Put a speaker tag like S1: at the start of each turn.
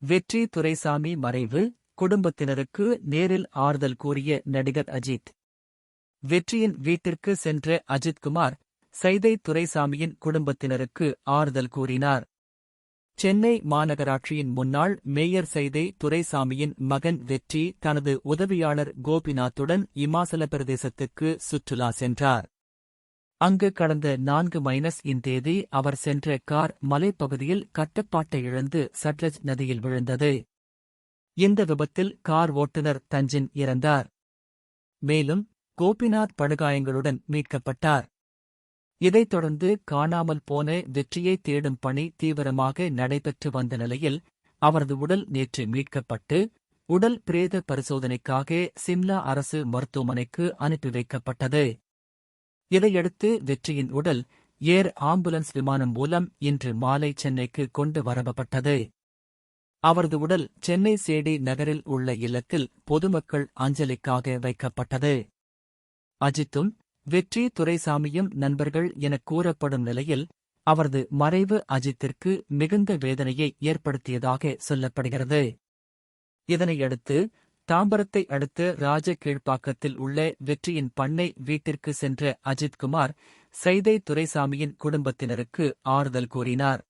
S1: வெற்றி துரைசாமி மறைவு, குடும்பத்தினருக்கு நேரில் ஆறுதல் கூறிய நடிகர் அஜித். வெற்றியின் வீட்டிற்கு சென்ற அஜித்குமார், சைதை துரைசாமியின் குடும்பத்தினருக்கு ஆறுதல் கூறினார். சென்னை மாநகராட்சியின் முன்னாள் மேயர் சைதை துரைசாமியின் மகன் வெற்றி தனது உதவியாளர் கோபிநாத்துடன் இமாச்சல பிரதேசத்துக்கு சுற்றுலா சென்றார். அங்கு கடந்த 4 தேதி அவர் சென்ற கார் மலைப்பகுதியில் கட்டுப்பாட்டை இழந்து சட்லஜ் நதியில் விழுந்தது. இந்த விபத்தில் கார் ஓட்டுநர் தஞ்சின் இறந்தார். மேலும் கோபிநாத் படுகாயங்களுடன் மீட்கப்பட்டார். இதைத் தொடர்ந்து காணாமல் போன வெற்றியை தேடும் பணி தீவிரமாக நடைபெற்று வந்த நிலையில் அவரது உடல் நேற்று மீட்கப்பட்டு உடல் பிரேத பரிசோதனைக்காக சிம்லா அரசு மருத்துவமனைக்கு அனுப்பி வைக்கப்பட்டது. இதையடுத்து வெற்றியின் உடல் ஏர் ஆம்புலன்ஸ் விமானம் மூலம் இன்று மாலை சென்னைக்கு கொண்டு வரப்பட்டது. அவரது உடல் சென்னை சேடி நகரில் உள்ள இல்லத்தில் பொதுமக்கள் அஞ்சலிக்காக வைக்கப்பட்டது. அஜித்தும் வெற்றி துரைசாமியும் நண்பர்கள் எனக் கூறப்படும் நிலையில் அவரது மறைவு அஜித்திற்கு மிகுந்த வேதனையை ஏற்படுத்தியதாக சொல்லப்படுகிறது. இதனையடுத்து தாம்பரத்தை அடுத்த ராஜகீழ்ப்பாக்கத்தில் உள்ள வெற்றியின் பண்ணை வீட்டிற்கு சென்ற அஜித்குமார், சைதை துரைசாமியின் குடும்பத்தினருக்கு ஆறுதல் கூறினார்.